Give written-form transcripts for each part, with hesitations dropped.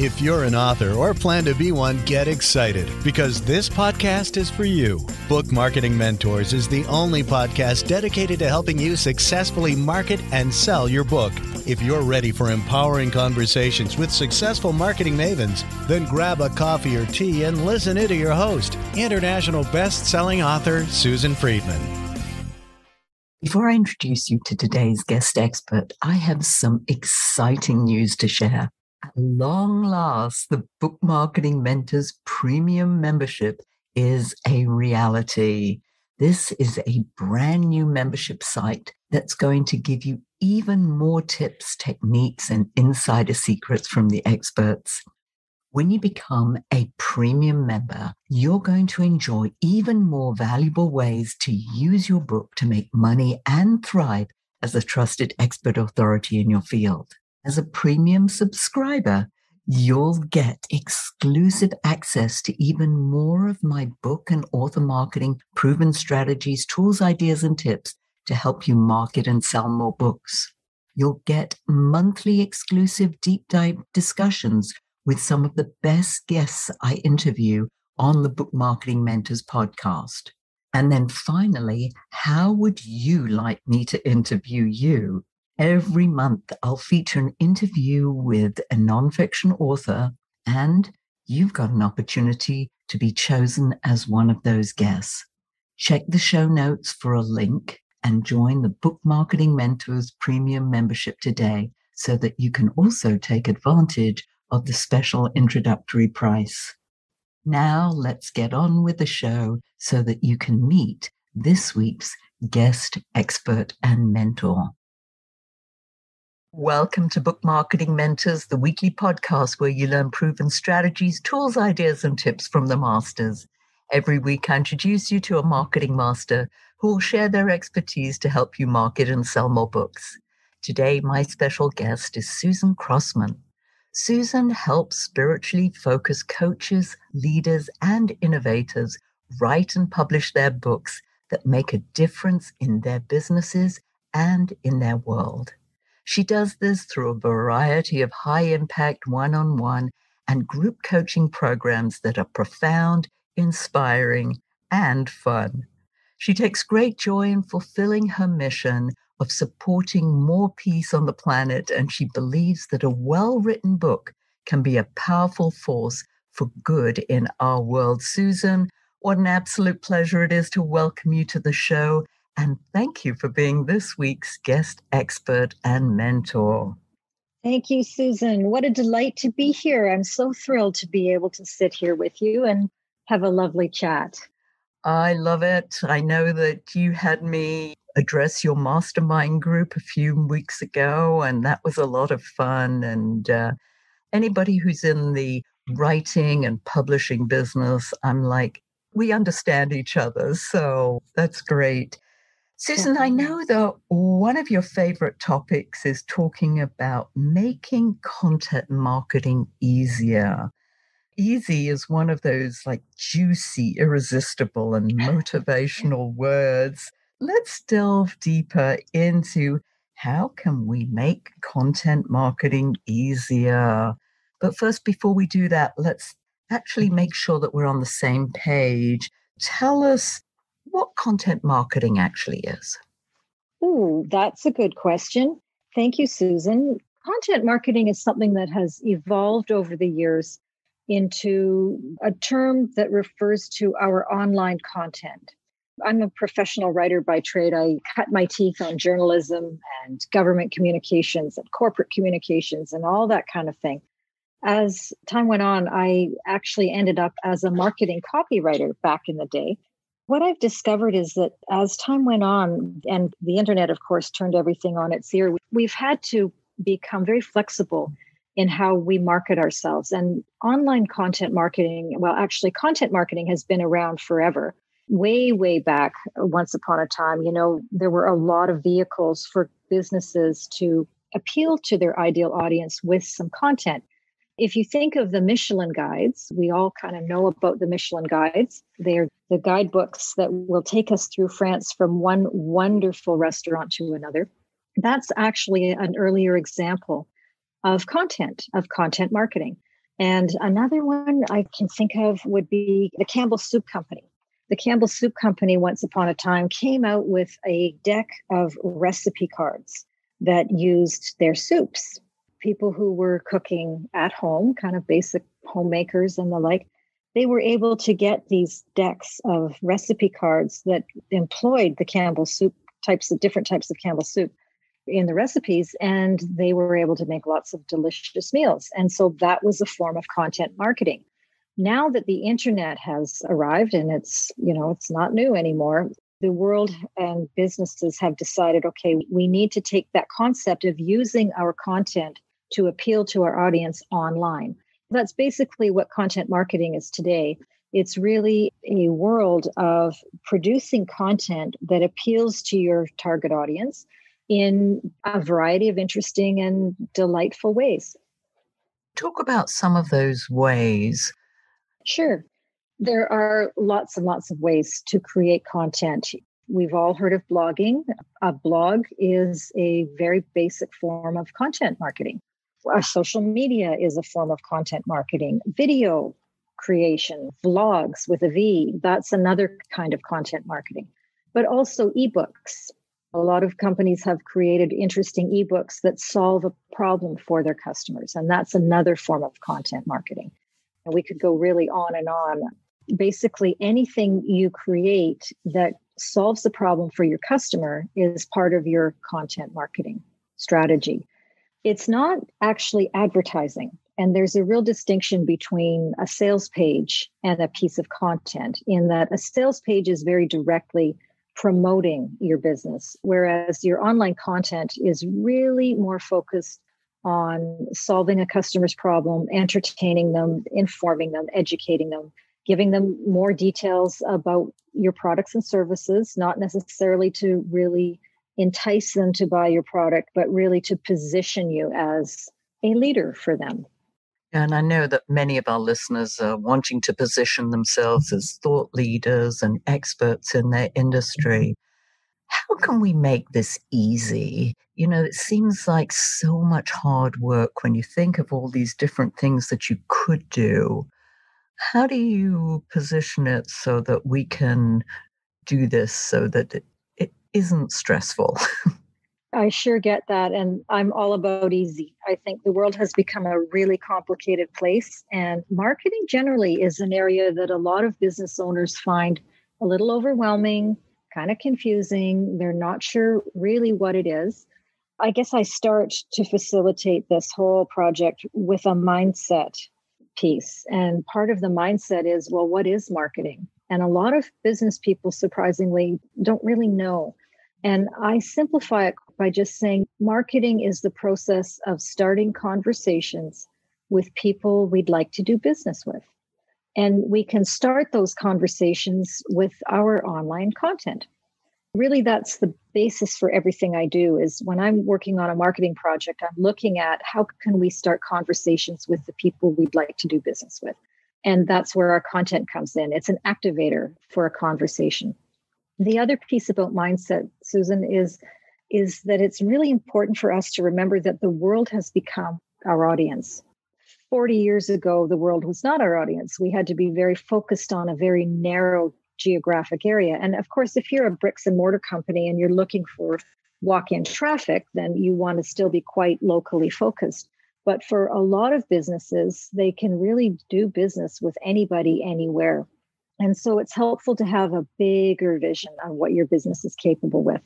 If you're an author or plan to be one, get excited because this podcast is for you. Book Marketing Mentors is the only podcast dedicated to helping you successfully market and sell your book. If you're ready for empowering conversations with successful marketing mavens, then grab a coffee or tea and listen in to your host, international best-selling author Susan Friedmann. Before I introduce you to today's guest expert, I have some exciting news to share. At long last, the Book Marketing Mentors Premium membership is a reality. This is a brand new membership site that's going to give you even more tips, techniques, and insider secrets from the experts. When you become a premium member, you're going to enjoy even more valuable ways to use your book to make money and thrive as a trusted expert authority in your field. As a premium subscriber, you'll get exclusive access to even more of my book and author marketing proven strategies, tools, ideas, and tips to help you market and sell more books. You'll get monthly exclusive deep dive discussions with some of the best guests I interview on the Book Marketing Mentors podcast. And then finally, how would you like me to interview you? Every month, I'll feature an interview with a nonfiction author, and you've got an opportunity to be chosen as one of those guests. Check the show notes for a link and join the Book Marketing Mentors Premium membership today so that you can also take advantage of the special introductory price. Now let's get on with the show so that you can meet this week's guest expert and mentor. Welcome to Book Marketing Mentors, the weekly podcast where you learn proven strategies, tools, ideas, and tips from the masters. Every week, I introduce you to a marketing master who will share their expertise to help you market and sell more books. Today, my special guest is Susan Crossman. Susan helps spiritually focused coaches, leaders, and innovators write and publish their books that make a difference in their businesses and in their world. She does this through a variety of high-impact one-on-one and group coaching programs that are profound, inspiring, and fun. She takes great joy in fulfilling her mission of supporting more peace on the planet, and she believes that a well-written book can be a powerful force for good in our world. Susan, what an absolute pleasure it is to welcome you to the show, and thank you for being this week's guest expert and mentor. Thank you, Susan. What a delight to be here. I'm so thrilled to be able to sit here with you and have a lovely chat. I love it. I know that you had me address your mastermind group a few weeks ago, and that was a lot of fun. And anybody who's in the writing and publishing business, I'm like, we understand each other. So that's great. Susan, I know that one of your favorite topics is talking about making content marketing easier. Easy is one of those like juicy, irresistible, and motivational words. Let's delve deeper into how can we make content marketing easier. But first, before we do that, let's actually make sure that we're on the same page. Tell us what content marketing actually is. Ooh, that's a good question. Thank you, Susan. Content marketing is something that has evolved over the years into a term that refers to our online content. I'm a professional writer by trade. I cut my teeth on journalism and government communications and corporate communications and all that kind of thing. As time went on, I actually ended up as a marketing copywriter back in the day. What I've discovered is that as time went on, and the internet, of course, turned everything on its ear, we've had to become very flexible in how we market ourselves. And online content marketing, well, actually, content marketing has been around forever. Way, way back, once upon a time, there were a lot of vehicles for businesses to appeal to their ideal audience with some content. If you think of the Michelin guides, we all kind of know about the Michelin guides. They're the guidebooks that will take us through France from one wonderful restaurant to another. That's actually an earlier example of content marketing. And another one I can think of would be the Campbell Soup Company. The Campbell Soup Company, once upon a time, came out with a deck of recipe cards that used their soups. People who were cooking at home, kind of basic homemakers and the like, they were able to get these decks of recipe cards that employed the Campbell soup different types of Campbell soup in the recipes, and they were able to make lots of delicious meals. And so that was a form of content marketing. Now that the internet has arrived, and it's not new anymore, the world and businesses have decided, okay, we need to take that concept of using our content to appeal to our audience online. That's basically what content marketing is today. It's really a world of producing content that appeals to your target audience in a variety of interesting and delightful ways. Talk about some of those ways. Sure. There are lots and lots of ways to create content. We've all heard of blogging. A blog is a very basic form of content marketing. Our social media is a form of content marketing. Video creation, vlogs with a V, that's another kind of content marketing. But also ebooks. A lot of companies have created interesting ebooks that solve a problem for their customers, and that's another form of content marketing. And we could go really on and on. Basically, anything you create that solves a problem for your customer is part of your content marketing strategy. It's not actually advertising. And there's a real distinction between a sales page and a piece of content, in that a sales page is very directly promoting your business, whereas your online content is really more focused on solving a customer's problem, entertaining them, informing them, educating them, giving them more details about your products and services, not necessarily to really entice them to buy your product, but really to position you as a leader for them. And I know that many of our listeners are wanting to position themselves as thought leaders and experts in their industry. How can we make this easy? It seems like so much hard work when you think of all these different things that you could do. How do you position it so that we can do this so that it isn't stressful? I sure get that. And I'm all about easy. I think the world has become a really complicated place. And marketing generally is an area that a lot of business owners find a little overwhelming, kind of confusing. They're not sure really what it is. I guess I start to facilitate this whole project with a mindset piece. And part of the mindset is, well, what is marketing? And a lot of business people, surprisingly, don't really know. And I simplify it by just saying marketing is the process of starting conversations with people we'd like to do business with. And we can start those conversations with our online content. Really, that's the basis for everything I do. Is when I'm working on a marketing project, I'm looking at how can we start conversations with the people we'd like to do business with. And that's where our content comes in. It's an activator for a conversation. The other piece about mindset, Susan, is that it's really important for us to remember that the world has become our audience. 40 years ago, the world was not our audience. We had to be very focused on a very narrow geographic area. And of course, if you're a bricks and mortar company and you're looking for walk-in traffic, then you want to still be quite locally focused. But for a lot of businesses, they can really do business with anybody, anywhere. And so it's helpful to have a bigger vision of what your business is capable with.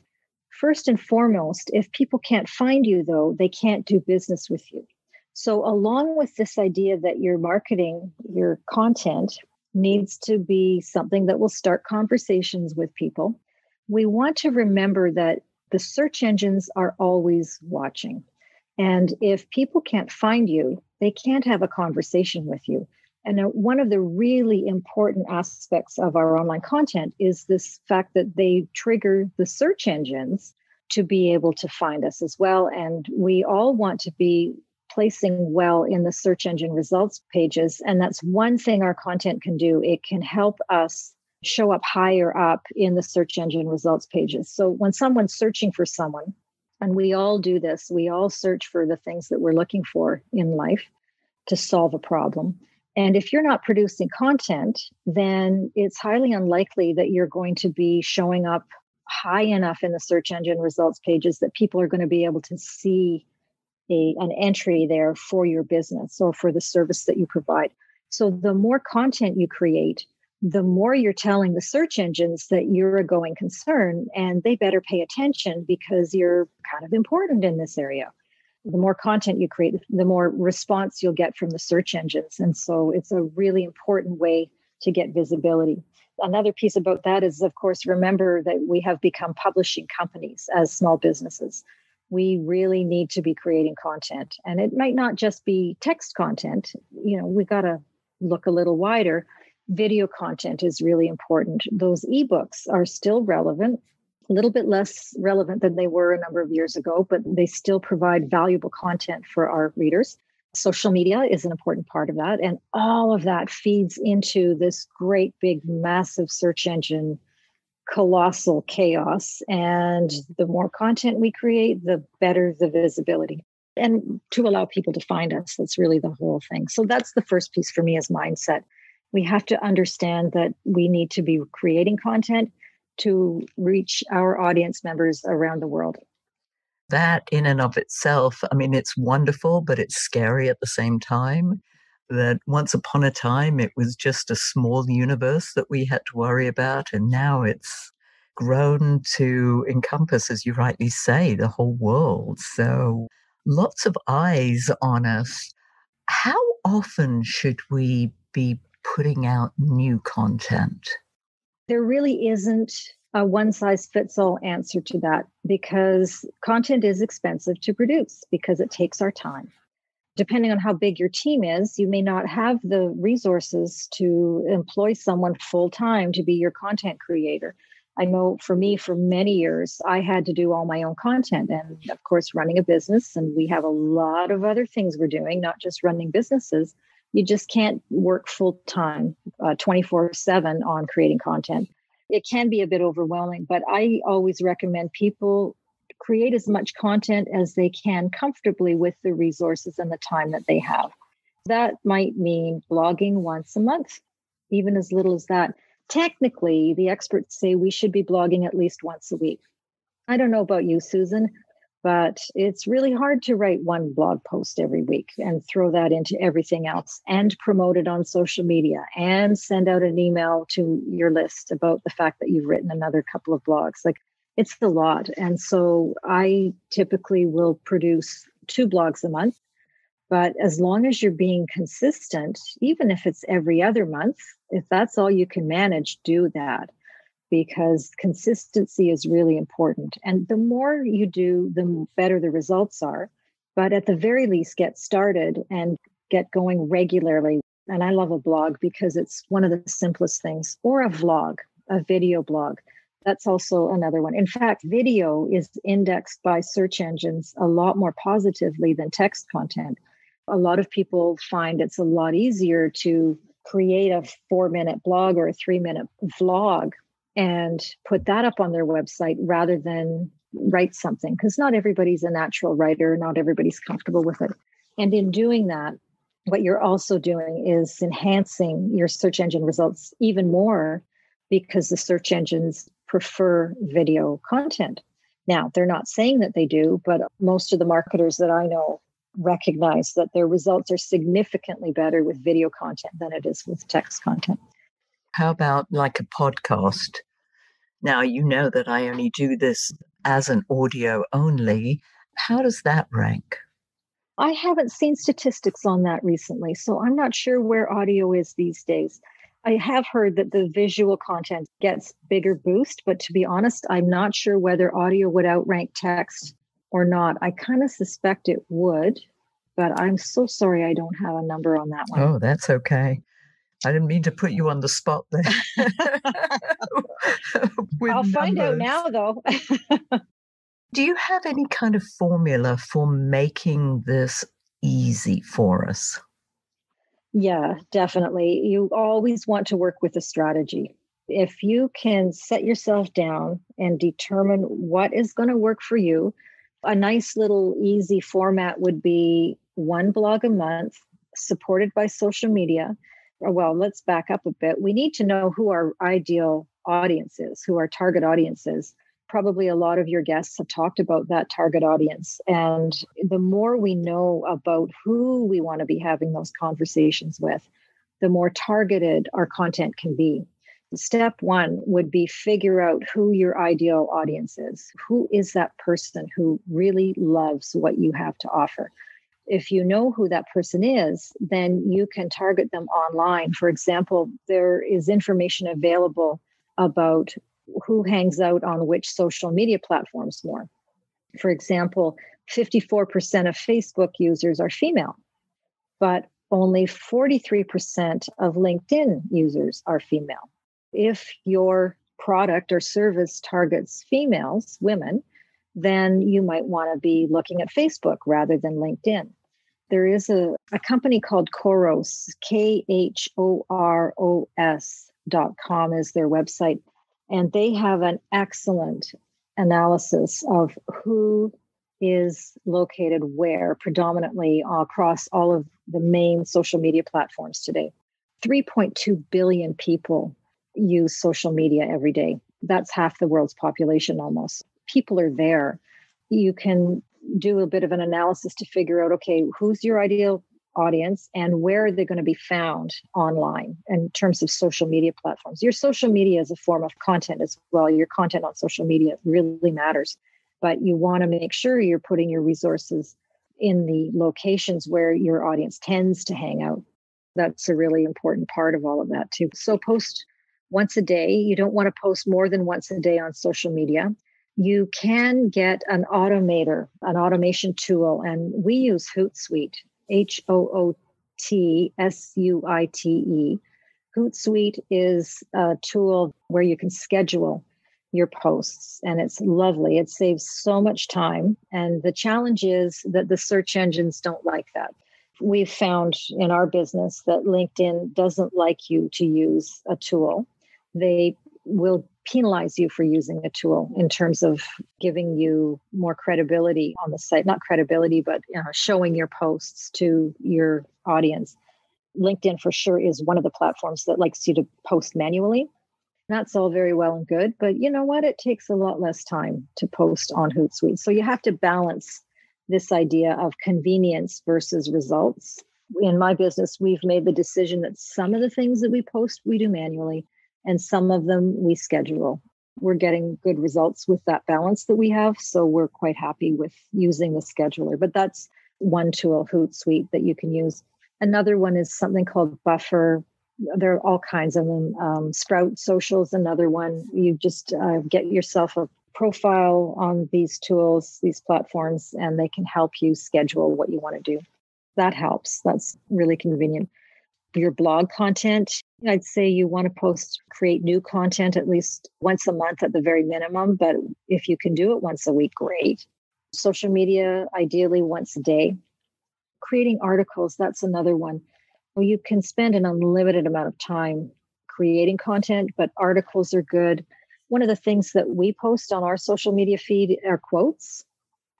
First and foremost, if people can't find you, though, they can't do business with you. So along with this idea that your marketing, your content needs to be something that will start conversations with people, we want to remember that the search engines are always watching. And if people can't find you, they can't have a conversation with you. And one of the really important aspects of our online content is this fact that they trigger the search engines to be able to find us as well. And we all want to be placing well in the search engine results pages. And that's one thing our content can do. It can help us show up higher up in the search engine results pages. So when someone's searching for someone, and we all do this, we all search for the things that we're looking for in life. to solve a problem. And if you're not producing content, then it's highly unlikely that you're going to be showing up high enough in the search engine results pages that people are going to be able to see an entry there for your business or for the service that you provide. So the more content you create, the more you're telling the search engines that you're a going concern and they better pay attention because you're kind of important in this area. The more content you create, the more response you'll get from the search engines. And so it's a really important way to get visibility. Another piece about that is, of course, remember that we have become publishing companies as small businesses. We really need to be creating content. And it might not just be text content. We got to look a little wider. Video content is really important. Those ebooks are still relevant, a little bit less relevant than they were a number of years ago, but they still provide valuable content for our readers. Social media is an important part of that. And all of that feeds into this great, big, massive search engine, colossal chaos. And the more content we create, the better the visibility. And to allow people to find us, that's really the whole thing. So that's the first piece for me is mindset. We have to understand that we need to be creating content to reach our audience members around the world. That in and of itself, it's wonderful, but it's scary at the same time. That once upon a time, it was just a small universe that we had to worry about. And now it's grown to encompass, as you rightly say, the whole world. So lots of eyes on us. How often should we be putting out new content? There really isn't a one-size-fits-all answer to that because content is expensive to produce because it takes our time. Depending on how big your team is, you may not have the resources to employ someone full-time to be your content creator. I know for me, for many years, I had to do all my own content and, of course, running a business. And we have a lot of other things we're doing, not just running businesses. You just can't work full-time 24/7 on creating content. It can be a bit overwhelming, but I always recommend people create as much content as they can comfortably with the resources and the time that they have. That might mean blogging once a month, even as little as that. Technically, the experts say we should be blogging at least once a week. I don't know about you, Susan, but it's really hard to write one blog post every week and throw that into everything else and promote it on social media and send out an email to your list about the fact that you've written another couple of blogs. Like, it's a lot. And so I typically will produce 2 blogs a month. But as long as you're being consistent, even if it's every other month, if that's all you can manage, do that. Because consistency is really important. And the more you do, the better the results are. But at the very least, get started and get going regularly. And I love a blog because it's one of the simplest things. Or a vlog, a video blog. That's also another one. In fact, video is indexed by search engines a lot more positively than text content. A lot of people find it's a lot easier to create a 4-minute blog or a 3-minute vlog and put that up on their website rather than write something, because not everybody's a natural writer, not everybody's comfortable with it. And in doing that, what you're also doing is enhancing your search engine results even more because the search engines prefer video content. Now, they're not saying that they do, but most of the marketers that I know recognize that their results are significantly better with video content than it is with text content. How about like a podcast? Now, you know that I only do this as an audio only. How does that rank? I haven't seen statistics on that recently, so I'm not sure where audio is these days. I have heard that the visual content gets bigger boost, but to be honest, I'm not sure whether audio would outrank text or not. I kind of suspect it would, but I'm so sorry I don't have a number on that one. Oh, that's okay. I didn't mean to put you on the spot there. I'll find out now, though. Do you have any kind of formula for making this easy for us? Yeah, definitely. You always want to work with a strategy. If you can set yourself down and determine what is going to work for you, a nice little easy format would be 1 blog a month, supported by social media. Well, let's back up a bit. We need to know who our ideal audience is, who our target audience is. Probably a lot of your guests have talked about that target audience. And the more we know about who we want to be having those conversations with, the more targeted our content can be. Step one would be figure out who your ideal audience is. Who is that person who really loves what you have to offer? If you know who that person is, then you can target them online. For example, there is information available about who hangs out on which social media platforms more. For example, 54% of Facebook users are female, but only 43% of LinkedIn users are female. If your product or service targets females, women, then you might want to be looking at Facebook rather than LinkedIn. There is a company called Khoros, KHOROS.com is their website. And they have an excellent analysis of who is located where predominantly across all of the main social media platforms today. 3.2 billion people use social media every day. That's half the world's population almost. People are there. You can do a bit of an analysis to figure out, okay, who's your ideal audience and where are they going to be found online in terms of social media platforms. Your social media is a form of content as well. Your content on social media really matters, but you want to make sure you're putting your resources in the locations where your audience tends to hang out. That's a really important part of all of that too. So post once a day. You don't want to post more than once a day on social media. You can get an automator, an automation tool, and we use Hootsuite, Hootsuite. Hootsuite is a tool where you can schedule your posts, and it's lovely. It saves so much time. And the challenge is that the search engines don't like that. We've found in our business that LinkedIn doesn't like you to use a tool. They will penalize you for using a tool in terms of giving you more credibility on the site, not credibility, but showing your posts to your audience. LinkedIn for sure is one of the platforms that likes you to post manually. That's all very well and good, but you know what? It takes a lot less time to post on Hootsuite. So you have to balance this idea of convenience versus results. In my business, we've made the decision that some of the things that we post, we do manually, and some of them we schedule. We're getting good results with that balance that we have. So we're quite happy with using the scheduler. But that's one tool, Hootsuite, that you can use. Another one is something called Buffer. There are all kinds of them. Sprout Social's another one. You just get yourself a profile on these tools, these platforms, and they can help you schedule what you want to do. That helps. That's really convenient. Your blog content, I'd say you want to create new content at least once a month at the very minimum, but if you can do it once a week, great. Social media, ideally once a day. Creating articles, that's another one. Well, you can spend an unlimited amount of time creating content, but articles are good. One of the things that we post on our social media feed are quotes,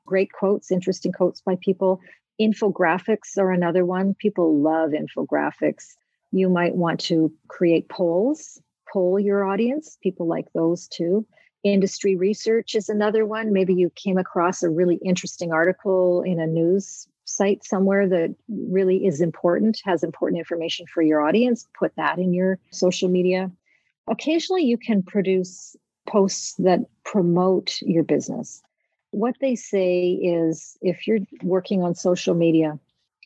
great quotes, interesting quotes by people. Infographics are another one. People love infographics. You might want to create polls, poll your audience. People like those too. Industry research is another one. Maybe you came across a really interesting article in a news site somewhere that really is important, has important information for your audience. Put that in your social media. Occasionally, you can produce posts that promote your business. What they say is if you're working on social media,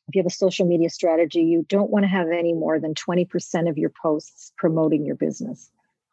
if you have a social media strategy, you don't want to have any more than 20% of your posts promoting your business.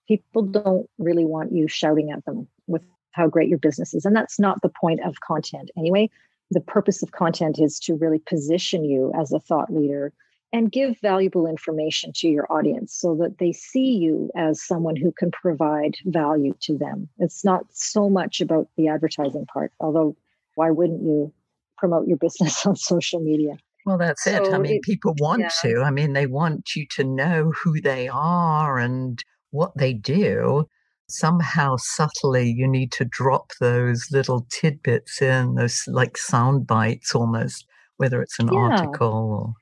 People don't really want you shouting at them with how great your business is. And that's not the point of content anyway. The purpose of content is to really position you as a thought leader and give valuable information to your audience so that they see you as someone who can provide value to them. It's not so much about the advertising part, although why wouldn't you promote your business on social media? Well, that's it. I mean, people want to. I mean, they want you to know who they are and what they do. Somehow, subtly, you need to drop those little tidbits in, those like sound bites almost, whether it's an article or...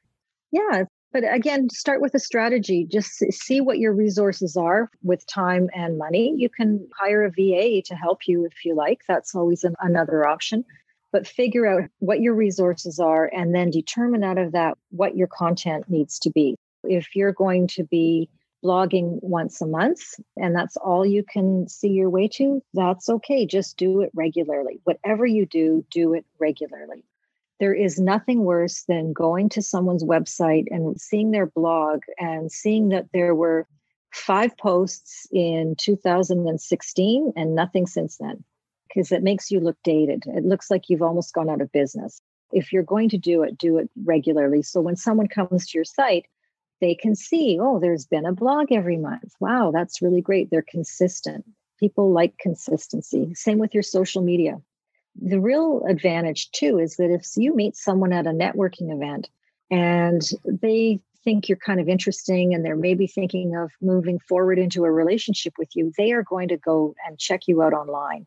Yeah. But again, start with a strategy. Just see what your resources are with time and money. You can hire a VA to help you if you like. That's always another option. But figure out what your resources are and then determine out of that what your content needs to be. If you're going to be blogging once a month and that's all you can see your way to, that's okay. Just do it regularly. Whatever you do it regularly. There is nothing worse than going to someone's website and seeing their blog and seeing that there were 5 posts in 2016 and nothing since then, because it makes you look dated. It looks like you've almost gone out of business. If you're going to do it regularly. So when someone comes to your site, they can see, oh, there's been a blog every month. Wow, that's really great. They're consistent. People like consistency. Same with your social media. The real advantage, too, is that if you meet someone at a networking event and they think you're kind of interesting and they're maybe thinking of moving forward into a relationship with you, they are going to go and check you out online.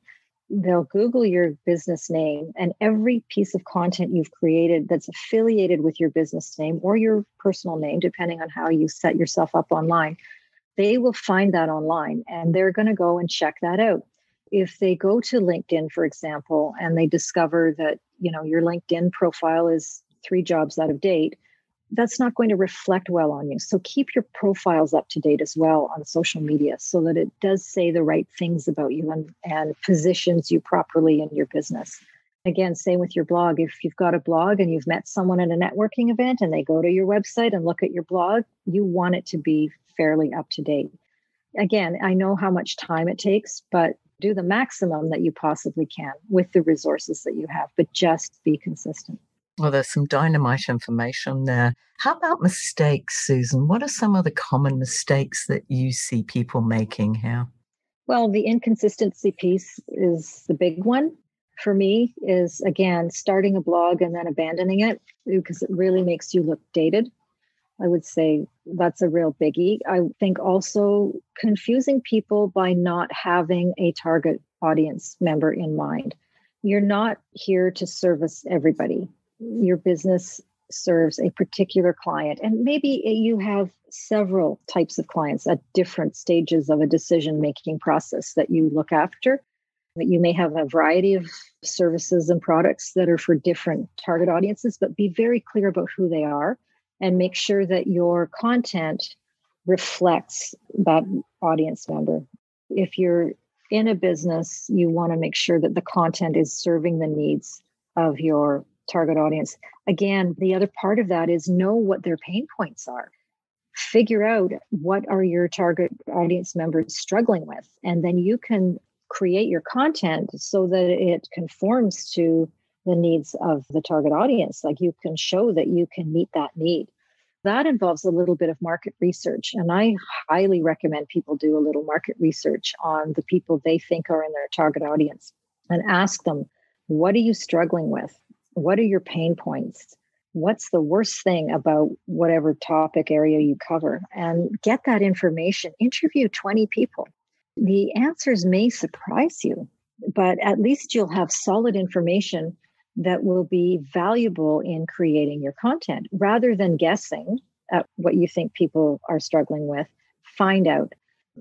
They'll Google your business name and every piece of content you've created that's affiliated with your business name or your personal name, depending on how you set yourself up online. They will find that online and they're going to go and check that out. If they go to LinkedIn, for example, and they discover that, your LinkedIn profile is 3 jobs out of date, that's not going to reflect well on you. So keep your profiles up to date as well on social media so that it does say the right things about you and positions you properly in your business. Again, same with your blog. If you've got a blog and you've met someone at a networking event and they go to your website and look at your blog, you want it to be fairly up to date. Again, I know how much time it takes, but do the maximum that you possibly can with the resources that you have, but just be consistent. Well, there's some dynamite information there. How about mistakes, Susan? What are some of the common mistakes that you see people making here? Well, the inconsistency piece is the big one for me is, again, starting a blog and then abandoning it because it really makes you look dated. I would say that's a real biggie. I think also confusing people by not having a target audience member in mind. You're not here to service everybody. Your business serves a particular client, and maybe you have several types of clients at different stages of a decision-making process that you look after. You may have a variety of services and products that are for different target audiences, but be very clear about who they are. And make sure that your content reflects that audience member. If you're in a business, you want to make sure that the content is serving the needs of your target audience. Again, the other part of that is know what their pain points are. Figure out what are your target audience members struggling with, and then you can create your content so that it conforms to the needs of the target audience. Like you can show that you can meet that need. That involves a little bit of market research. And I highly recommend people do a little market research on the people they think are in their target audience and ask them, what are you struggling with? What are your pain points? What's the worst thing about whatever topic area you cover? And get that information. Interview 20 people. The answers may surprise you, but at least you'll have solid information that will be valuable in creating your content. Rather than guessing at what you think people are struggling with, find out.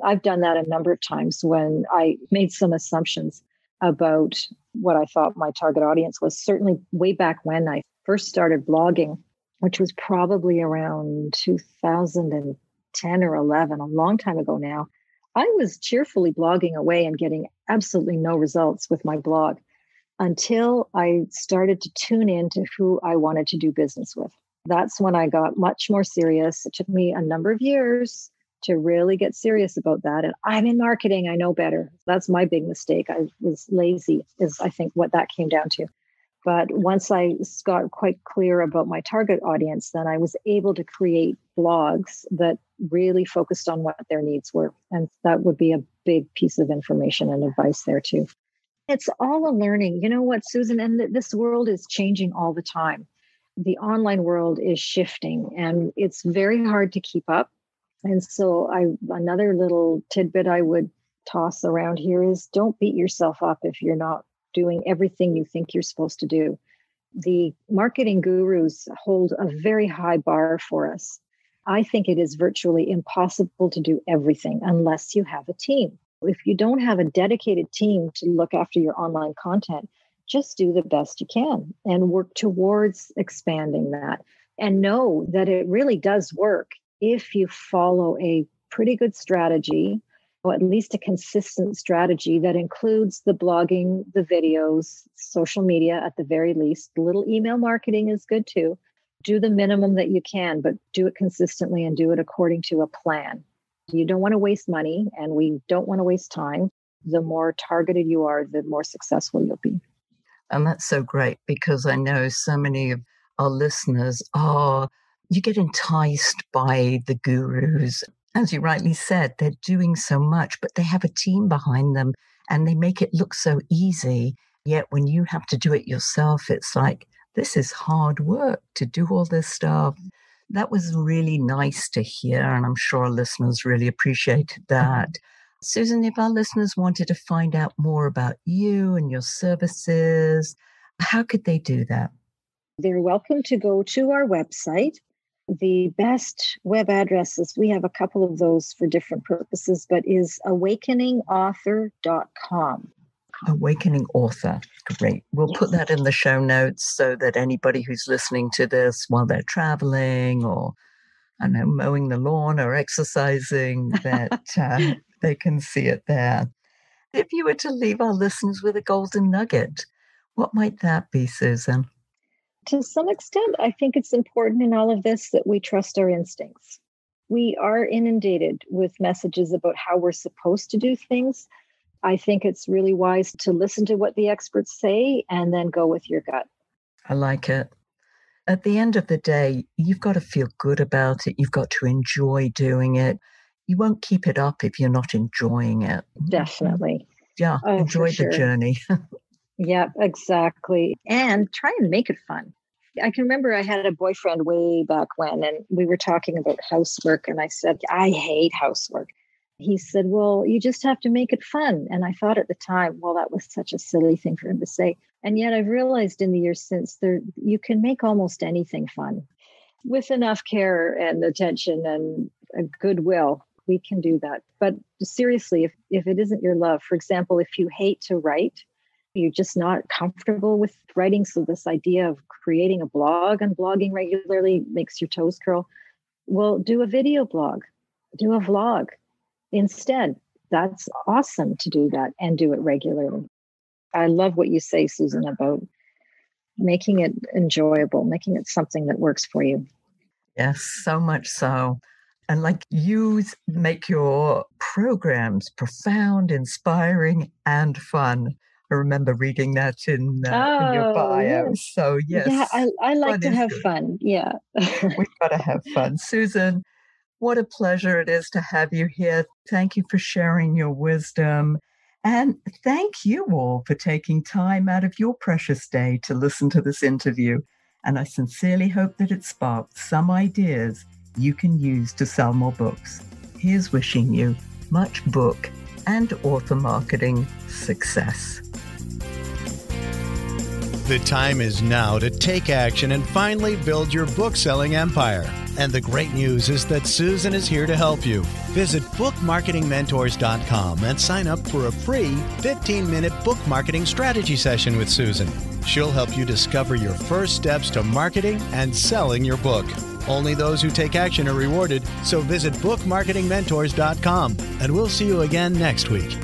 I've done that a number of times when I made some assumptions about what I thought my target audience was. Certainly way back when I first started blogging, which was probably around 2010 or 11, a long time ago now, I was cheerfully blogging away and getting absolutely no results with my blog until I started to tune in to who I wanted to do business with. That's when I got much more serious. It took me a number of years to really get serious about that. And I'm in marketing, I know better. That's my big mistake. I was lazy, is I think what that came down to. But once I got quite clear about my target audience, then I was able to create blogs that really focused on what their needs were. And that would be a big piece of information and advice there too. It's all a learning. You know what, Susan? And this world is changing all the time. The online world is shifting and it's very hard to keep up. And so another little tidbit I would toss around here is don't beat yourself up if you're not doing everything you think you're supposed to do. The marketing gurus hold a very high bar for us. I think it is virtually impossible to do everything unless you have a team. If you don't have a dedicated team to look after your online content, just do the best you can and work towards expanding that. And know that it really does work if you follow a pretty good strategy, or at least a consistent strategy that includes the blogging, the videos, social media at the very least. A little email marketing is good too. Do the minimum that you can, but do it consistently and do it according to a plan. You don't want to waste money, and we don't want to waste time. The more targeted you are, the more successful you'll be. And that's so great, because I know so many of our listeners you get enticed by the gurus. As you rightly said, they're doing so much, but they have a team behind them and they make it look so easy. Yet when you have to do it yourself, it's like, this is hard work to do all this stuff. That was really nice to hear, and I'm sure our listeners really appreciated that. Susan, if our listeners wanted to find out more about you and your services, how could they do that? They're welcome to go to our website. The best web addresses, we have a couple of those for different purposes, but is awakeningauthor.com. Awakening Author. Great. We'll put that in the show notes so that anybody who's listening to this while they're traveling or, I don't know, mowing the lawn or exercising, that they can see it there. If you were to leave our listeners with a golden nugget, what might that be, Susan? To some extent, I think it's important in all of this that we trust our instincts. We are inundated with messages about how we're supposed to do things. I think it's really wise to listen to what the experts say and then go with your gut. I like it. At the end of the day, you've got to feel good about it. You've got to enjoy doing it. You won't keep it up if you're not enjoying it. Definitely. Yeah, enjoy the journey. Yeah, exactly. And try and make it fun. I can remember I had a boyfriend way back when, and we were talking about housework, and I said, I hate housework. He said, well, you just have to make it fun. And I thought at the time, well, that was such a silly thing for him to say. And yet I've realized in the years since, you can make almost anything fun. With enough care and attention and a goodwill, we can do that. But seriously, if it isn't your love, for example, if you hate to write, you're just not comfortable with writing. So this idea of creating a blog and blogging regularly makes your toes curl. Well, do a video blog, do a vlog instead. That's awesome to do that and do it regularly. I love what you say, Susan, about making it enjoyable, making it something that works for you. Yes, so much so. And like, you make your programs profound, inspiring, and fun. I remember reading that in your bio. Yes. So, yes. Yeah, I like to have fun. Yeah. We've got to have fun. Susan, what a pleasure it is to have you here. Thank you for sharing your wisdom. And thank you all for taking time out of your precious day to listen to this interview. And I sincerely hope that it sparked some ideas you can use to sell more books. Here's wishing you much book and author marketing success. The time is now to take action and finally build your book-selling empire. And the great news is that Susan is here to help you. Visit bookmarketingmentors.com and sign up for a free 15-minute book marketing strategy session with Susan. She'll help you discover your first steps to marketing and selling your book. Only those who take action are rewarded, so visit bookmarketingmentors.com, and we'll see you again next week.